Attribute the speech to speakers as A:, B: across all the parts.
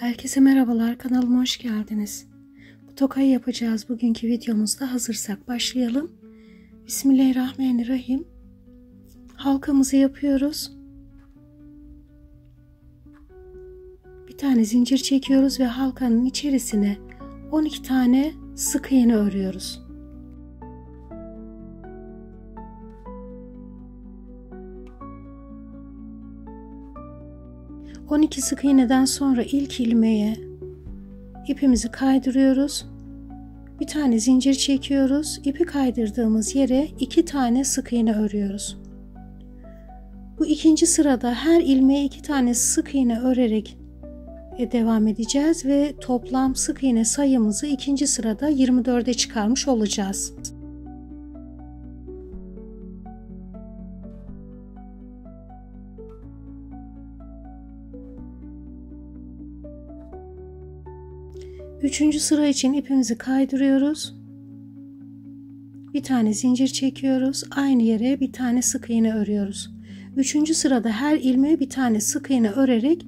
A: Herkese merhabalar, kanalıma hoş geldiniz. Bu tokayı yapacağız bugünkü videomuzda. Hazırsak başlayalım. Bismillahirrahmanirrahim. Halkamızı yapıyoruz. Bir tane zincir çekiyoruz ve halkanın içerisine 12 tane sık iğne örüyoruz. ...12 sık iğneden sonra ilk ilmeğe ipimizi kaydırıyoruz. Bir tane zincir çekiyoruz. İpi kaydırdığımız yere 2 tane sık iğne örüyoruz. Bu ikinci sırada her ilmeğe 2 tane sık iğne örerek devam edeceğiz ve toplam sık iğne sayımızı ikinci sırada 24'e çıkarmış olacağız. Üçüncü sıra için ipimizi kaydırıyoruz. Bir tane zincir çekiyoruz. Aynı yere bir tane sık iğne örüyoruz. Üçüncü sırada her ilmeğe bir tane sık iğne örerek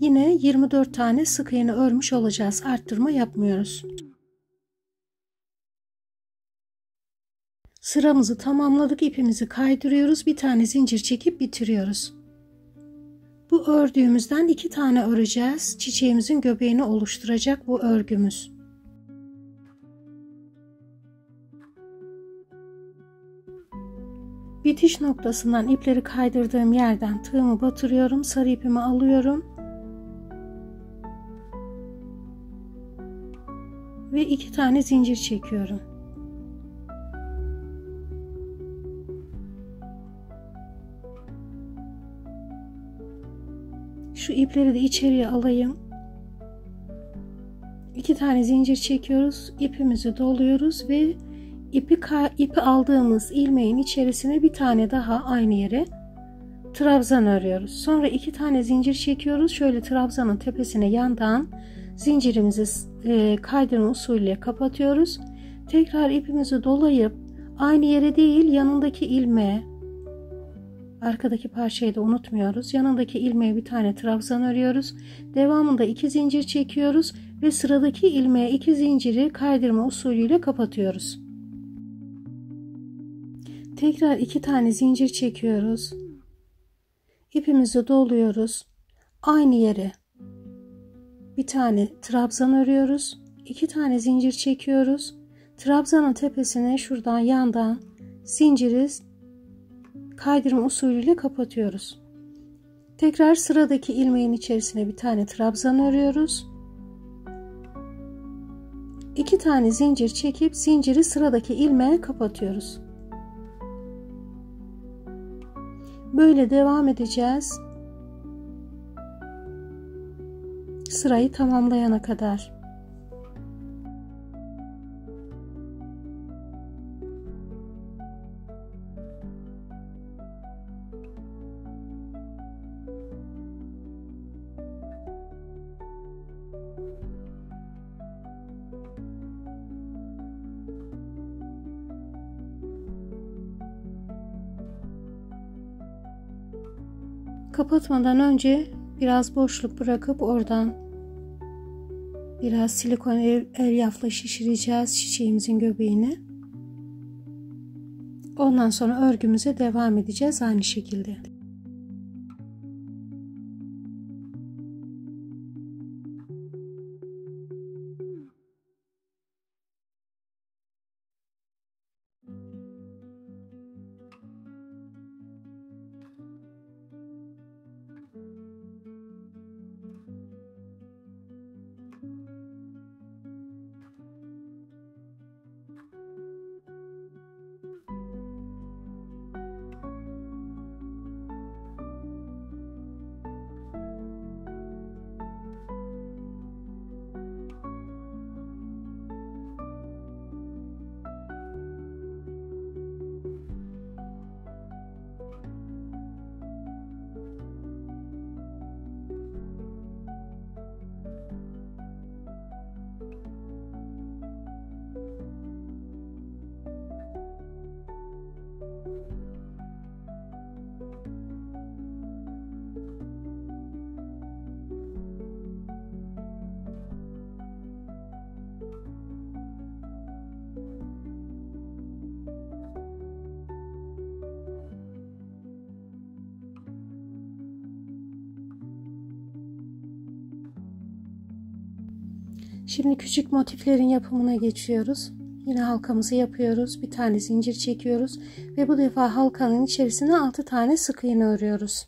A: yine 24 tane sık iğne örmüş olacağız. Arttırma yapmıyoruz. Sıramızı tamamladık. İpimizi kaydırıyoruz. Bir tane zincir çekip bitiriyoruz. Bu ördüğümüzden 2 tane öreceğiz. Çiçeğimizin göbeğini oluşturacak bu örgümüz. Bitiş noktasından ipleri kaydırdığım yerden tığımı batırıyorum. Sarı ipimi alıyorum. Ve 2 tane zincir çekiyorum. Şu ipleri de içeriye alayım. 2 tane zincir çekiyoruz. İpimizi doluyoruz ve ipi aldığımız ilmeğin içerisine bir tane daha aynı yere trabzan örüyoruz. Sonra 2 tane zincir çekiyoruz. Şöyle trabzanın tepesine yandan zincirimizi kaydırma usulüyle kapatıyoruz. Tekrar ipimizi dolayıp aynı yere değil, yanındaki ilmeğe, arkadaki parçayı da unutmuyoruz. Yanındaki ilmeğe bir tane trabzan örüyoruz. Devamında 2 zincir çekiyoruz ve sıradaki ilmeğe 2 zinciri kaydırma usulüyle kapatıyoruz. Tekrar 2 tane zincir çekiyoruz. İpimizi doluyoruz. Aynı yere bir tane trabzan örüyoruz. 2 tane zincir çekiyoruz. Trabzanın tepesine şuradan yandan zinciri kaydırma usulüyle kapatıyoruz. Tekrar sıradaki ilmeğin içerisine bir tane trabzan örüyoruz. 2 tane zincir çekip zinciri sıradaki ilmeğe kapatıyoruz. Böyle devam edeceğiz. Sırayı tamamlayana kadar. Kapatmadan önce biraz boşluk bırakıp oradan biraz silikon elyafla şişireceğiz çiçeğimizin göbeğini. Ondan sonra örgümüze devam edeceğiz aynı şekilde. Şimdi küçük motiflerin yapımına geçiyoruz. Yine halkamızı yapıyoruz. Bir tane zincir çekiyoruz ve bu defa halkanın içerisine 6 tane sık iğne örüyoruz.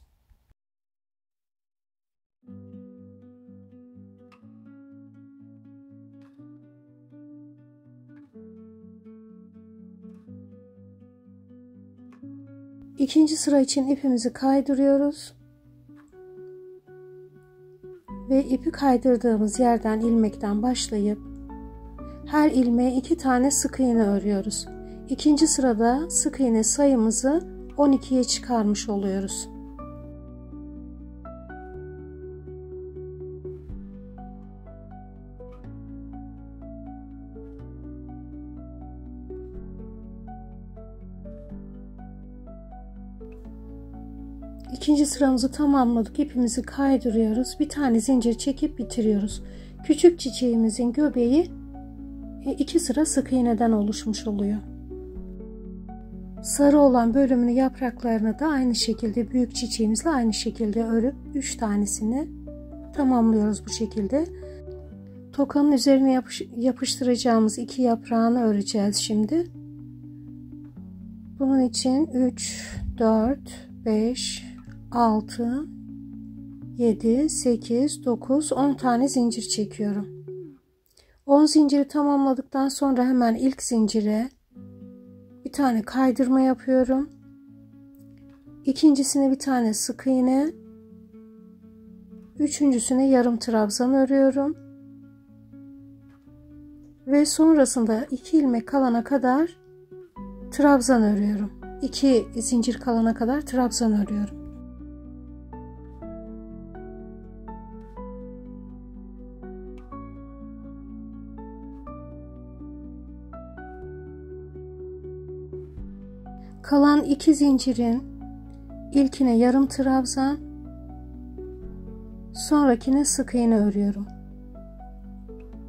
A: İkinci sıra için ipimizi kaydırıyoruz. Ve ipi kaydırdığımız yerden, ilmekten başlayıp her ilmeğe 2 tane sık iğne örüyoruz. İkinci sırada sık iğne sayımızı 12'ye çıkarmış oluyoruz. İkinci sıramızı tamamladık. İpimizi kaydırıyoruz. Bir tane zincir çekip bitiriyoruz. Küçük çiçeğimizin göbeği 2 sıra sık iğneden oluşmuş oluyor. Sarı olan bölümünü, yapraklarını da aynı şekilde büyük çiçeğimizle aynı şekilde örüp 3 tanesini tamamlıyoruz bu şekilde. Tokanın üzerine yapıştıracağımız 2 yaprağını öreceğiz şimdi. Bunun için 3, 4, 5, 6, 7, 8, 9, 10 tane zincir çekiyorum. 10 zinciri tamamladıktan sonra hemen ilk zincire bir tane kaydırma yapıyorum. İkincisine bir tane sık iğne. Üçüncüsüne yarım trabzan örüyorum. Ve sonrasında 2 ilmek kalana kadar trabzan örüyorum. 2 zincir kalana kadar trabzan örüyorum. Kalan 2 zincirin ilkine yarım trabzan, sonrakine sık iğne örüyorum.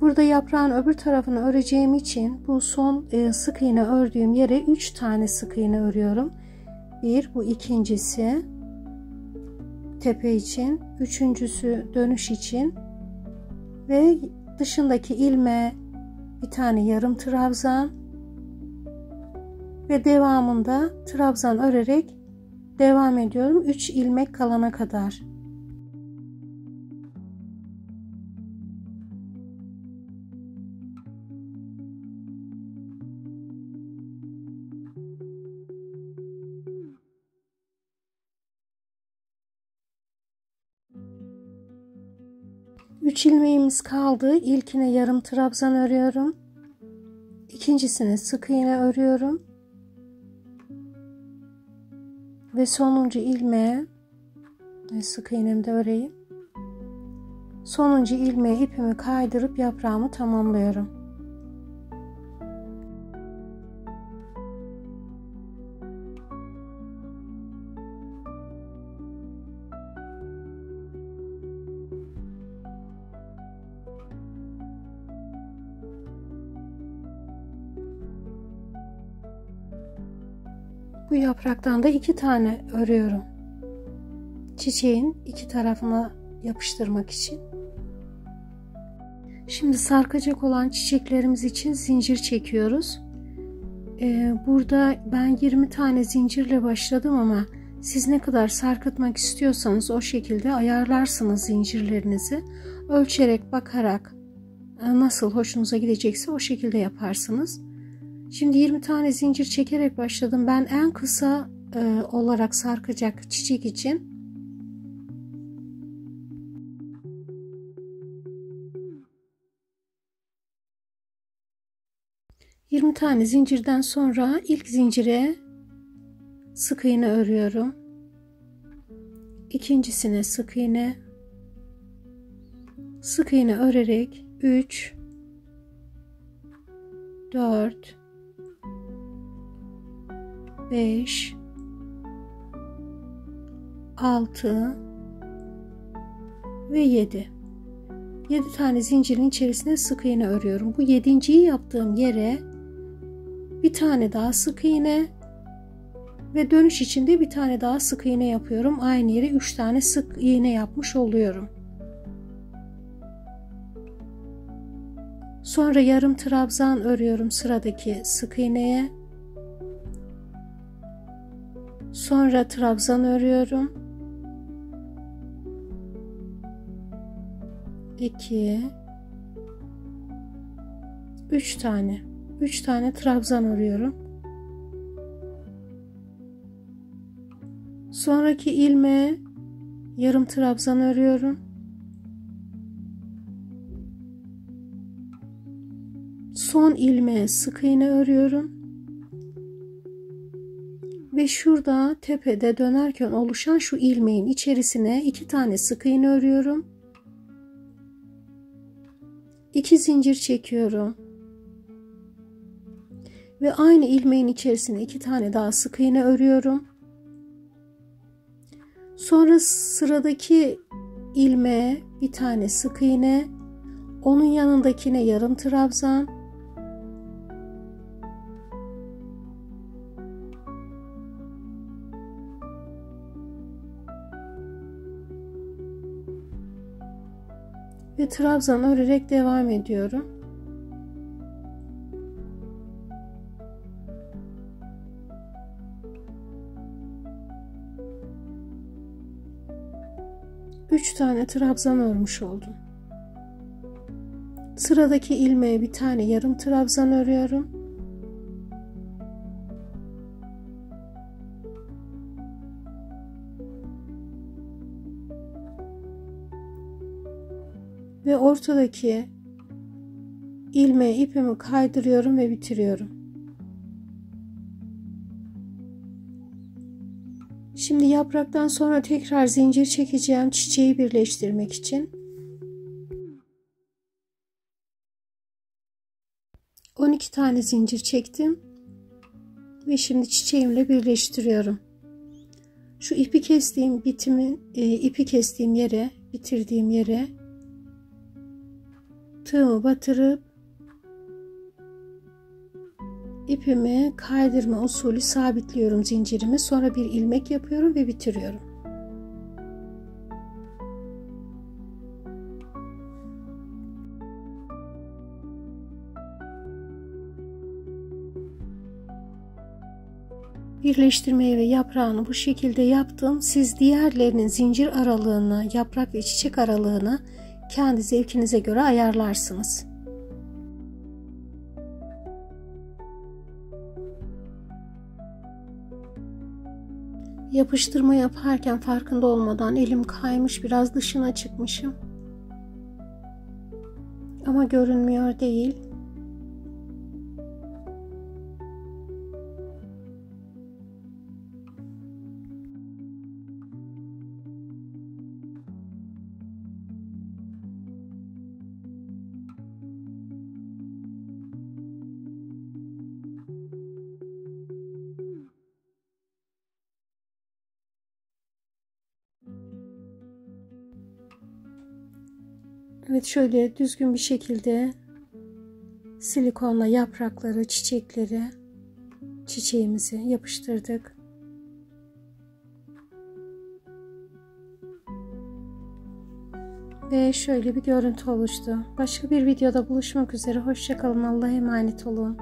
A: Burada yaprağın öbür tarafını öreceğim için bu son sık iğne ördüğüm yere 3 tane sık iğne örüyorum. Bir, bu ikincisi tepe için, üçüncüsü dönüş için ve dışındaki ilmeğe bir tane yarım trabzan ve devamında trabzan örerek devam ediyorum 3 ilmek kalana kadar. Üç ilmeğimiz kaldı. İlkine yarım trabzan örüyorum. İkincisine sık iğne örüyorum. Ve sonuncu ilmeğe sık iğnemi de öreyim. Sonuncu ilmeğe ipimi kaydırıp yaprağımı tamamlıyorum. Bu yapraktan da 2 tane örüyorum. Çiçeğin 2 tarafına yapıştırmak için. Şimdi sarkacak olan çiçeklerimiz için zincir çekiyoruz. Burada ben 20 tane zincirle başladım ama siz ne kadar sarkıtmak istiyorsanız o şekilde ayarlarsınız zincirlerinizi. Ölçerek, bakarak nasıl hoşunuza gidecekse o şekilde yaparsınız. Şimdi 20 tane zincir çekerek başladım. Ben en kısa olarak sarkacak çiçek için 20 tane zincirden sonra ilk zincire sık iğne örüyorum. İkincisine sık iğne. Sık iğne örerek 3 4 5 6 ve 7 tane zincirin içerisine sık iğne örüyorum. Bu 7.'yi yaptığım yere bir tane daha sık iğne ve dönüş içinde bir tane daha sık iğne yapıyorum. Aynı yere 3 tane sık iğne yapmış oluyorum. Sonra yarım trabzan örüyorum sıradaki sık iğneye. Sonra trabzan örüyorum. 2 3 tane. 3 tane trabzan örüyorum. Sonraki ilmeğe yarım trabzan örüyorum. Son ilmeğe sık iğne örüyorum. Ve şurada tepede dönerken oluşan şu ilmeğin içerisine 2 tane sık iğne örüyorum. 2 zincir çekiyorum. Ve aynı ilmeğin içerisine 2 tane daha sık iğne örüyorum. Sonra sıradaki ilmeğe bir tane sık iğne, onun yanındakine yarım trabzan, ve trabzan örerek devam ediyorum. Üç tane trabzan örmüş oldum. Sıradaki ilmeğe bir tane yarım trabzan örüyorum. Ve ortadaki ilmeğe ipimi kaydırıyorum ve bitiriyorum. Şimdi yapraktan sonra tekrar zincir çekeceğim çiçeği birleştirmek için. 12 tane zincir çektim ve şimdi çiçeğimle birleştiriyorum. Şu ipi kestiğim yere, bitirdiğim yere tığımı batırıp ipimi kaydırma usulü sabitliyorum zincirimi. Sonra bir ilmek yapıyorum ve bitiriyorum. Birleştirmeyi ve yaprağını bu şekilde yaptım. Siz diğerlerinin zincir aralığını, yaprak ve çiçek aralığını kendi zevkinize göre ayarlarsınız. Yapıştırma yaparken farkında olmadan elim kaymış, biraz dışına çıkmışım. Ama görünmüyor değil. Evet, şöyle düzgün bir şekilde silikonla yaprakları, çiçekleri, çiçeğimizi yapıştırdık. Ve şöyle bir görüntü oluştu. Başka bir videoda buluşmak üzere. Hoşça kalın. Allah'a emanet olun.